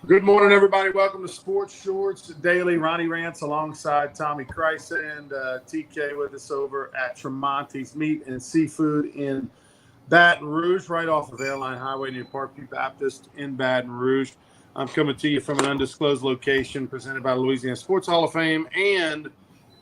Good morning, everybody. Welcome to Sports Shorts Daily. Ronnie Rants alongside Tommy Kreis and TK with us over at Tremonti's Meat and Seafood in Baton Rouge, right off of Airline Highway near Parkview Baptist in Baton Rouge. I'm coming to you from an undisclosed location presented by Louisiana Sports Hall of Fame, and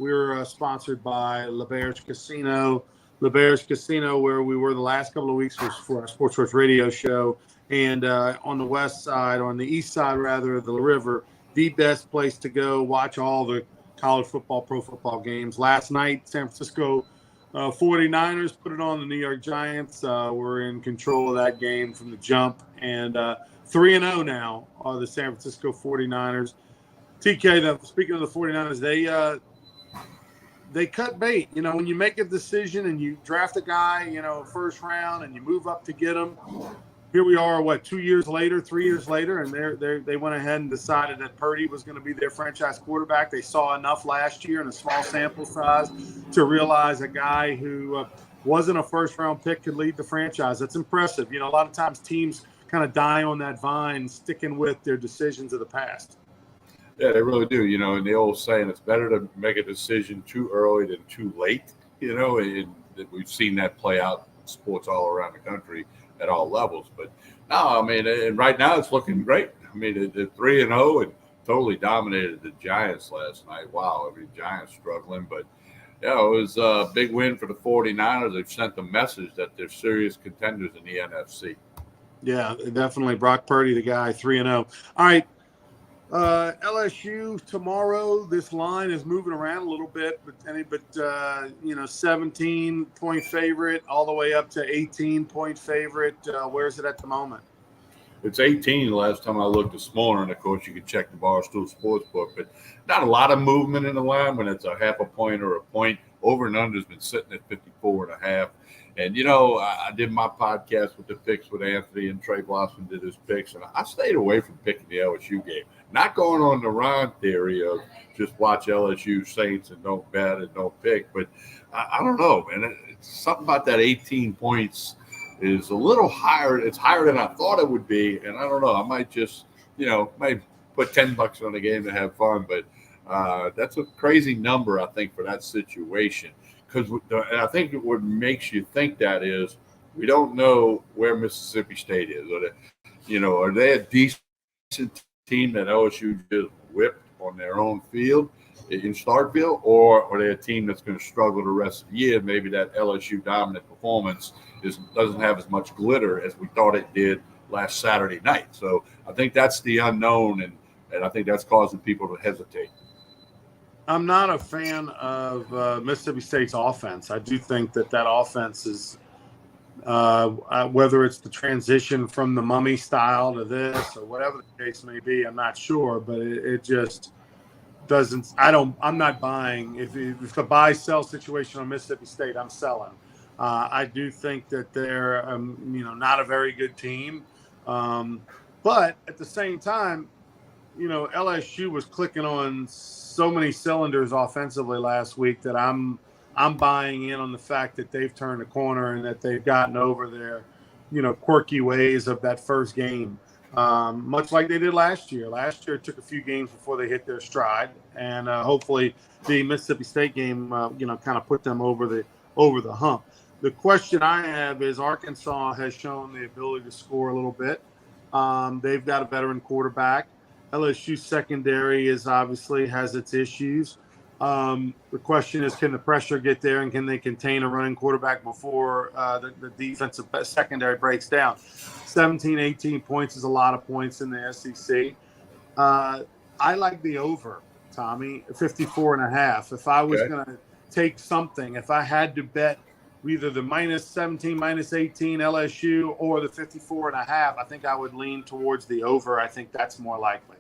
we're sponsored by L'Auberge Casino. L'Auberge Casino, where we were the last couple of weeks for our Sports Shorts radio show. And on the west side, on the east side, rather, of the river, the best place to go watch all the college football, pro football games. Last night, San Francisco 49ers put it on the New York Giants. We're in control of that game from the jump. And 3-0 now are the San Francisco 49ers. TK, speaking of the 49ers, they cut bait. You know, when you make a decision and you draft a guy, first round, and you move up to get him, here we are, 3 years later, and they went ahead and decided that Purdy was going to be their franchise quarterback. They saw enough last year in a small sample size to realize a guy who wasn't a first-round pick could lead the franchise. That's impressive. A lot of times teams kind of die on that vine, sticking with their decisions of the past. Yeah, they really do. And the old saying, it's better to make a decision too early than too late. And we've seen that play out in sports all around the country at all levels. But no, and right now it's looking great. They're 3-0 and totally dominated the Giants last night. Wow. Giants struggling, but it was a big win for the 49ers. They've sent the message that they're serious contenders in the NFC. Yeah, definitely. Brock Purdy, the guy, 3-0. All right. LSU tomorrow. This line is moving around a little bit, but 17-point favorite all the way up to 18-point favorite. Where's it at the moment? It's 18 the last time I looked this morning. Of course, you can check the Barstool Sportsbook, but not a lot of movement in the line when it's a half a point or a point. Over and under has been sitting at 54.5. And, I did my podcast with the picks with Anthony, and Trey Blossom did his picks, and I stayed away from picking the LSU game. Not going on the Ron theory of just watch LSU Saints and don't bet and don't pick, but I don't know, man. It's something about that 18 points is a little higher. It's higher than I thought it would be, and I don't know. I might just, might put $10 on the game to have fun, but that's a crazy number, I think, for that situation. Because I think what makes you think that is we don't know where Mississippi State is. Are they a decent team that LSU just whipped on their own field in Starkville, or are they a team that's going to struggle the rest of the year? Maybe that LSU dominant performance doesn't have as much glitter as we thought it did last Saturday night. So I think that's the unknown, and I think that's causing people to hesitate. I'm not a fan of Mississippi State's offense. I do think that offense is, whether it's the transition from the mummy style to this or whatever the case may be, I'm not sure, but it just doesn't. I'm not buying. If the buy-sell situation on Mississippi State, I'm selling. I do think that they're, not a very good team, but at the same time, LSU was clicking on so many cylinders offensively last week that I'm buying in on the fact that they've turned a corner and that they've gotten over their, quirky ways of that first game, much like they did last year. Last year, it took a few games before they hit their stride, and hopefully the Mississippi State game, kind of put them over the hump. The question I have is Arkansas has shown the ability to score a little bit. They've got a veteran quarterback. LSU secondary has its issues. The question is, can the pressure get there, and can they contain a running quarterback before the defensive secondary breaks down? 17, 18 points is a lot of points in the SEC. I like the over, Tommy, 54.5. If I was going to take something, if I had to bet either the minus 17, minus 18 LSU or the 54.5, I think I would lean towards the over. I think that's more likely.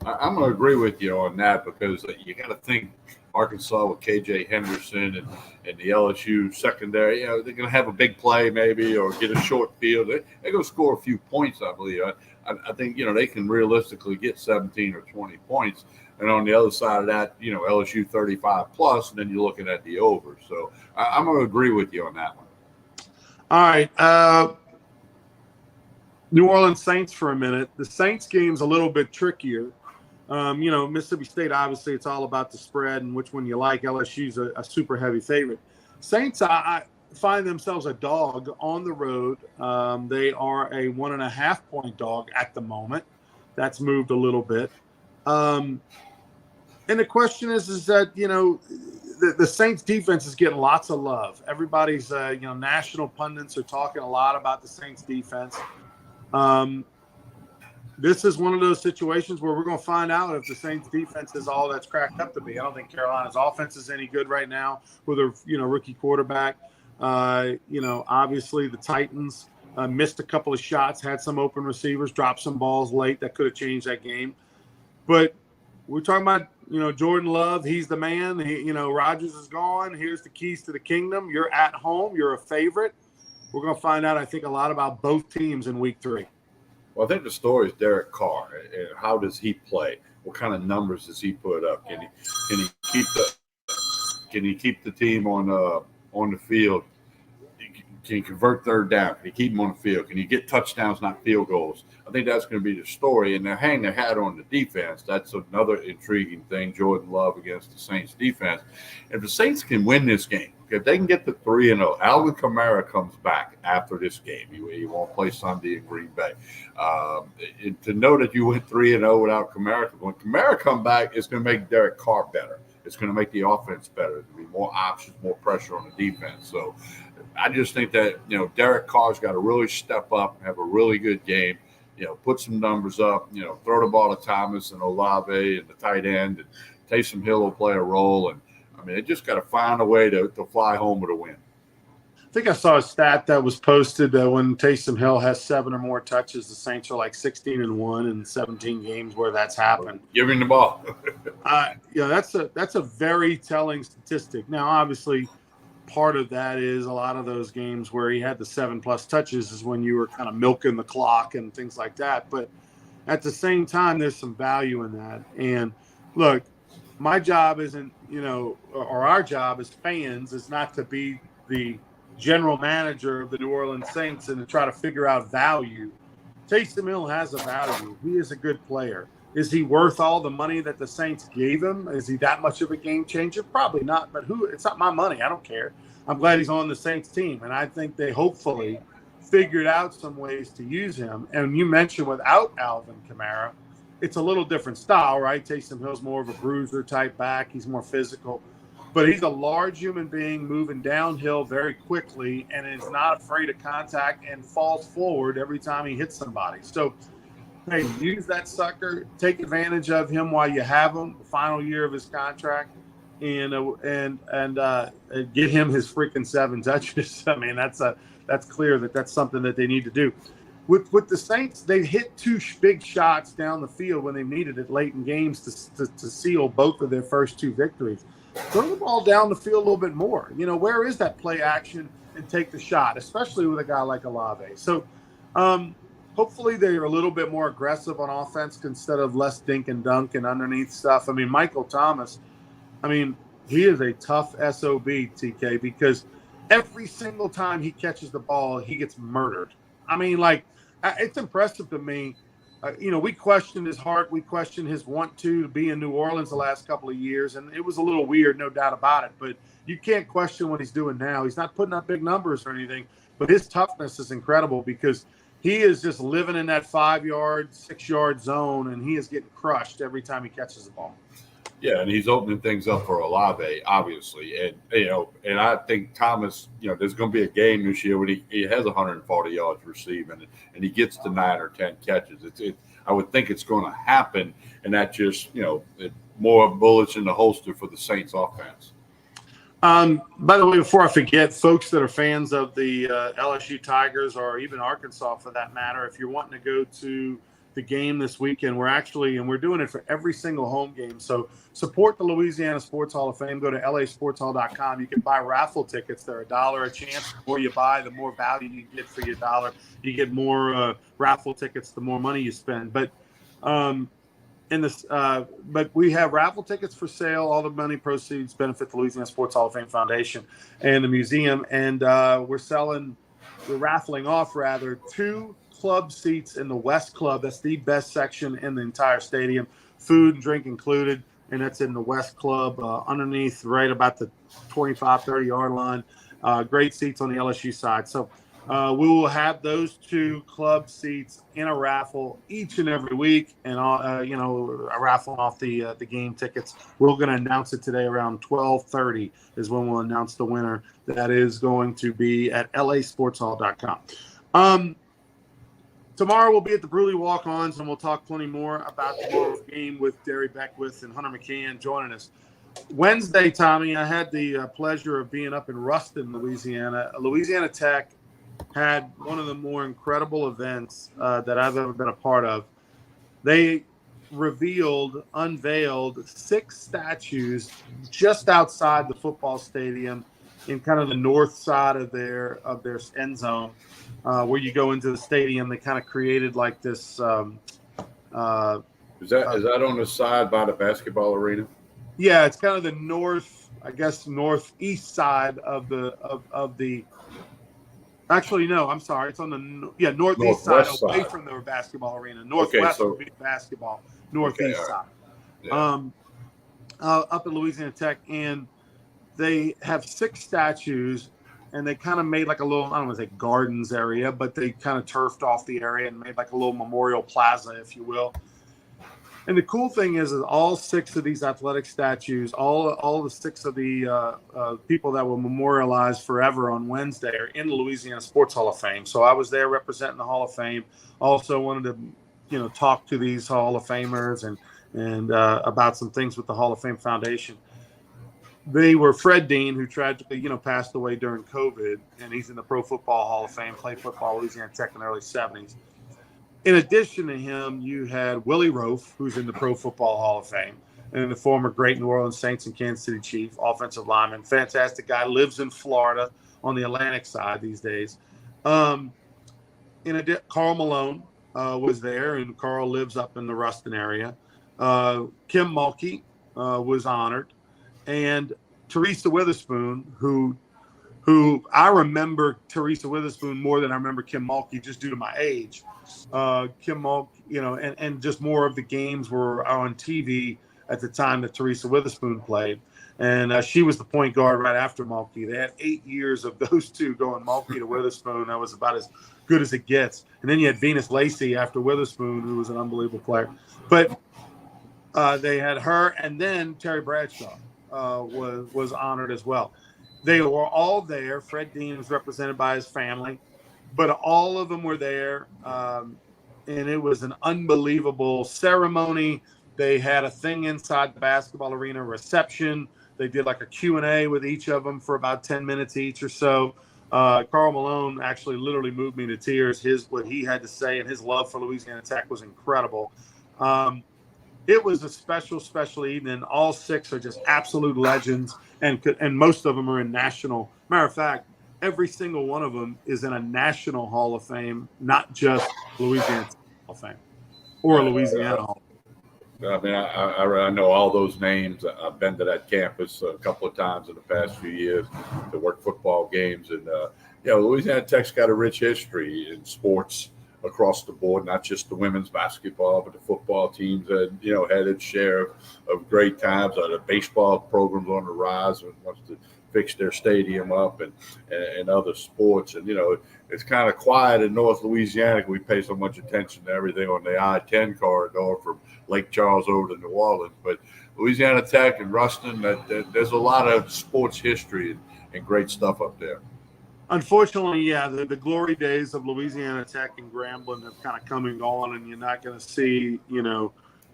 I'm going to agree with you on that, because you got to think Arkansas with KJ Henderson and the LSU secondary, they're going to have a big play maybe or get a short field. They're going to score a few points, I believe. I think, they can realistically get 17 or 20 points. And on the other side of that, LSU 35 plus, and then you're looking at the over. So I'm going to agree with you on that one. All right. New Orleans Saints for a minute. The Saints game's a little bit trickier. Mississippi State, obviously, it's all about the spread and which one you like. LSU's a super heavy favorite. Saints, I find themselves a dog on the road. They are a 1.5-point dog at the moment. That's moved a little bit. And the question is that, the Saints defense is getting lots of love. Everybody's, national pundits are talking a lot about the Saints defense. This is one of those situations where we're going to find out if the Saints defense is all that's cracked up to be. I don't think Carolina's offense is any good right now with a rookie quarterback. Obviously the Titans missed a couple of shots, had some open receivers, dropped some balls late that could have changed that game. But we're talking about, Jordan Love. He's the man. Rodgers is gone. Here's the keys to the kingdom. You're at home. You're a favorite. We're going to find out, I think, a lot about both teams in week 3. Well, I think the story is Derek Carr. And how does he play? What kind of numbers does he put up? Can he keep the team on the field? Can he convert third down? Can he keep them on the field? Can he get touchdowns, not field goals? I think that's going to be the story. And they're hanging their hat on the defense. That's another intriguing thing, Jordan Love against the Saints defense. If the Saints can win this game, if they can get to 3-0, Alvin Kamara comes back after this game. He won't play Sunday in Green Bay. To know that you went 3-0 without Kamara, when Kamara come back, it's going to make Derek Carr better. It's going to make the offense better. There'll be more options, more pressure on the defense. So I just think that, Derek Carr's got to really step up, have a really good game, put some numbers up, throw the ball to Thomas and Olave and the tight end, and Taysom Hill will play a role. And they just got to find a way to fly home with a win. I think I saw a stat that was posted that when Taysom Hill has 7 or more touches, the Saints are like 16-1 in 17 games where that's happened. Give him the ball. That's a very telling statistic. Now, obviously, part of that is a lot of those games where he had the 7+ touches is when you were kind of milking the clock and things like that. But at the same time, there's some value in that. And look, my job isn't, or our job as fans is not to be the general manager of the New Orleans Saints and to try to figure out value. Taysom Hill has a value. He is a good player. Is he worth all the money that the Saints gave him? Is he that much of a game changer? Probably not, but it's not my money. I don't care. I'm glad he's on the Saints team, and I think they hopefully figured out some ways to use him. And you mentioned without Alvin Kamara, it's a little different style, right? Taysom Hill's more of a bruiser type back. He's more physical. But he's a large human being moving downhill very quickly and is not afraid of contact and falls forward every time he hits somebody. So, hey, use that sucker. Take advantage of him while you have him, the final year of his contract, and get him his freaking 7 touches. I mean, that's clear that's something that they need to do. With the Saints, they hit 2 big shots down the field when they needed it late in games to seal both of their first 2 victories. Throw the ball down the field a little bit more. Where is that play action and take the shot, especially with a guy like Olave? So hopefully they're a little bit more aggressive on offense instead of less dink and dunk and underneath stuff. Michael Thomas, he is a tough SOB, TK, because every single time he catches the ball, he gets murdered. It's impressive to me. We questioned his heart. We questioned his want to be in New Orleans the last couple of years, and it was a little weird, no doubt about it. But you can't question what he's doing now. He's not putting up big numbers or anything, but his toughness is incredible because he is just living in that 5-yard, 6-yard zone, and he is getting crushed every time he catches the ball. Yeah, and he's opening things up for Olave, obviously. And I think Thomas, there's going to be a game this year where he has 140 yards receiving and he gets to 9 or 10 catches. I would think it's going to happen, and that just, more bullets in the holster for the Saints offense. By the way, before I forget, folks that are fans of the LSU Tigers or even Arkansas for that matter, if you're wanting to go to the game this weekend, we're doing it for every single home game. So support the Louisiana Sports Hall of Fame. Go to lasportshall.com. You can buy raffle tickets. They're $1 a chance. The more you buy, the more value you get for your $1. You get more raffle tickets, the more money you spend. But but we have raffle tickets for sale. All the money proceeds benefit the Louisiana Sports Hall of Fame Foundation and the museum. And we're raffling off 2 club seats in the West Club. That's the best section in the entire stadium, food and drink included. And that's in the West Club, underneath right about the 25, 30-yard line. Great seats on the LSU side. So we will have those two club seats in a raffle each and every week, and a raffle off the game tickets. We're going to announce it today around 12:30 is when we'll announce the winner. That is going to be at lasportshall.com. Tomorrow we'll be at the Bruley Walk-Ons, and we'll talk plenty more about tomorrow's game with Derry Beckwith and Hunter McCann joining us. Wednesday, Tommy, I had the pleasure of being up in Ruston, Louisiana. Louisiana Tech had one of the more incredible events that I've ever been a part of. They unveiled 6 statues just outside the football stadium in kind of the north side of their end zone, where you go into the stadium. They kind of created like this. Is that on the side by the basketball arena? Yeah, it's kind of the northeast side of the. Actually, no, I'm sorry. It's on the northeast side, away from the basketball arena. Northwest would be basketball. Northeast side. Yeah. Up at Louisiana Tech, and they have 6 statues, and they kind of made like a little, I don't want to say gardens area, but they kind of turfed off the area and made like a little memorial plaza, if you will. And the cool thing is all 6 of these athletic statues, all the 6 of the people that will memorialize forever on Wednesday are in the Louisiana Sports Hall of Fame. So I was there representing the Hall of Fame. Also wanted to, talk to these Hall of Famers and about some things with the Hall of Fame Foundation. They were Fred Dean, who tragically, passed away during COVID, and he's in the Pro Football Hall of Fame, played football at Louisiana Tech in the early 70s. In addition to him, you had Willie Roaf, who's in the Pro Football Hall of Fame, and the former great New Orleans Saints and Kansas City Chief, offensive lineman, fantastic guy, lives in Florida on the Atlantic side these days. Carl Malone was there, and Carl lives up in the Ruston area. Kim Mulkey was honored, and Teresa Witherspoon, who I remember Teresa Witherspoon more than I remember Kim Mulkey, just due to my age. Kim Mulkey, and just more of the games were on TV at the time that Teresa Witherspoon played. And she was the point guard right after Mulkey. They had 8 years of those two going Mulkey to Witherspoon. That was about as good as it gets. And then you had Venus Lacey after Witherspoon, who was an unbelievable player. But they had her, and then Terry Bradshaw was honored as well. They were all there. Fred Dean was represented by his family, but all of them were there, and it was an unbelievable ceremony. They had a thing inside the basketball arena, reception. They did like a Q&A with each of them for about 10 minutes each or so. Carl Malone actually literally moved me to tears. What he had to say and his love for Louisiana Tech was incredible. It was a special, special evening. All 6 are just absolute legends, and most of them are in national. Matter of fact, every single one of them is in a national Hall of Fame, not just Louisiana Hall of Fame or Louisiana Hall of Fame. I mean, I know all those names. I've been to that campus a couple of times in the past few years to work football games. And, Louisiana Tech's got a rich history in sports across the board, not just the women's basketball, but the football teams that, had its share of great times. The baseball program's on the rise and wants to fix their stadium up and other sports. And, it's kind of quiet in North Louisiana. We pay so much attention to everything on the I-10 corridor from Lake Charles over to New Orleans. But Louisiana Tech and Ruston, there's a lot of sports history and great stuff up there. Unfortunately, yeah, the glory days of Louisiana Tech and Grambling have kind of come and gone, and you're not going to see,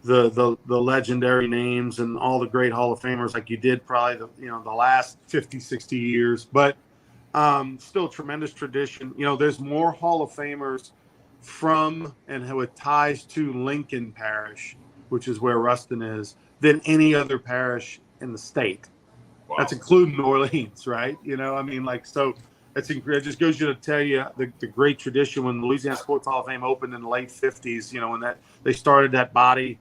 the legendary names and all the great Hall of Famers like you did probably the last 50, 60 years. But still tremendous tradition. There's more Hall of Famers from and with ties to Lincoln Parish, which is where Ruston is, than any other parish in the state. Wow. That's including New Orleans, right? So. It just goes to tell you the great tradition when the Louisiana Sports Hall of Fame opened in the late 50s, when they started that body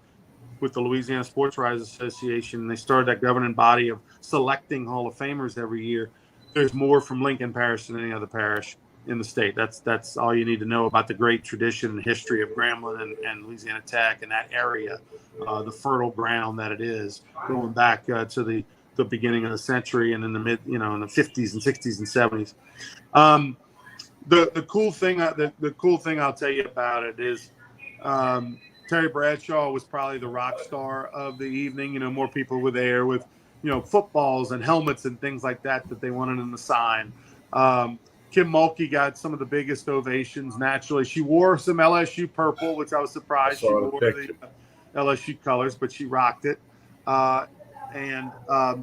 with the Louisiana Sports Writers Association. They started that governing body of selecting Hall of Famers every year. There's more from Lincoln Parish than any other parish. in the state. That's all you need to know about the great tradition and history of Grambling and Louisiana Tech and that area, the fertile ground that it is, going back to the beginning of the century and in the in the 50s and 60s and 70s. The cool thing I'll tell you about it is Terry Bradshaw was probably the rock star of the evening. More people were there with footballs and helmets and things like that they wanted in the sign. Kim Mulkey got some of the biggest ovations. Naturally, she wore some LSU purple, which I was surprised. She wore the LSU colors, but she rocked it. And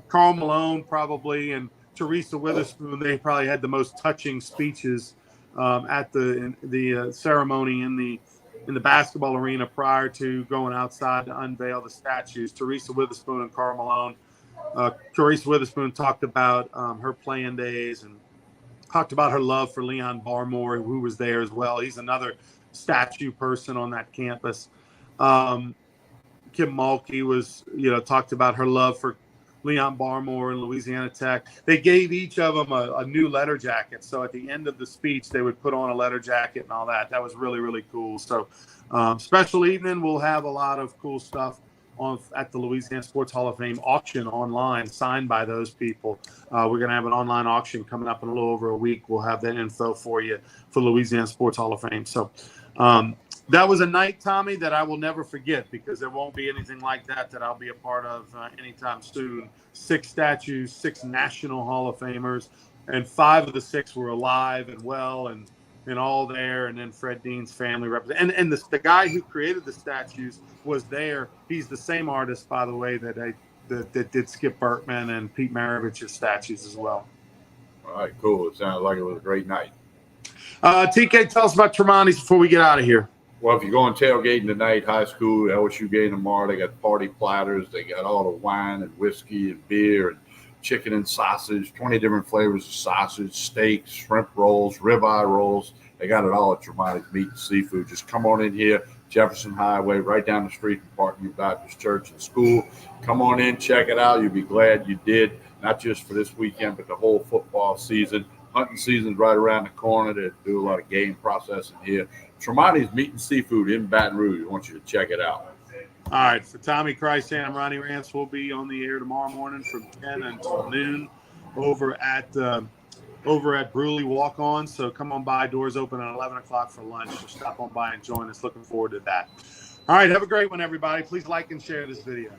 Karl Malone probably and Teresa Witherspoon, they probably had the most touching speeches at the ceremony in the basketball arena prior to going outside to unveil the statues. Teresa Witherspoon and Karl Malone. Teresa Witherspoon talked about her playing days and talked about her love for Leon Barmore, who was there as well. He's another statue person on that campus. Kim Mulkey was, talked about her love for Leon Barmore and Louisiana Tech. They gave each of them a new letter jacket. So at the end of the speech, they would put on a letter jacket and all that. That was really, really cool. So special evening. We'll have a lot of cool stuff at the Louisiana Sports Hall of Fame auction online, signed by those people. We're going to have an online auction coming up in a little over a week. We'll have that info for you for Louisiana Sports Hall of Fame. So that was a night, Tommy, that I will never forget, because there won't be anything like that I'll be a part of anytime soon. 6 statues, 6 National Hall of Famers, and 5 of the 6 were alive and well and all there. And then Fred Dean's family represent. And the guy who created the statues was there. He's the same artist, by the way, that did Skip Bertman and Pete Maravich's statues as well. All right, cool. It sounds like it was a great night. TK, tell us about Tremonti's before we get out of here. Well, if you're going tailgating tonight, high school, LSU game tomorrow, they got party platters. They got all the wine and whiskey and beer and chicken and sausage, 20 different flavors of sausage, steaks, shrimp rolls, ribeye rolls. They got it all at Tremonti's Meat and Seafood. Just come on in here, Jefferson Highway, right down the street from Parkview Baptist Church and School. Come on in, check it out. You'll be glad you did, not just for this weekend, but the whole football season. Hunting season's right around the corner. They do a lot of game processing here. Tremonti's Meat and Seafood in Baton Rouge. I want you to check it out. All right. For Tommy Christ, I'm Ronnie Rance. We'll be on the air tomorrow morning from 10 until noon over at Bruley Walk On. So come on by. Doors open at 11 o'clock for lunch. So stop on by and join us. Looking forward to that. All right. Have a great one, everybody. Please like and share this video.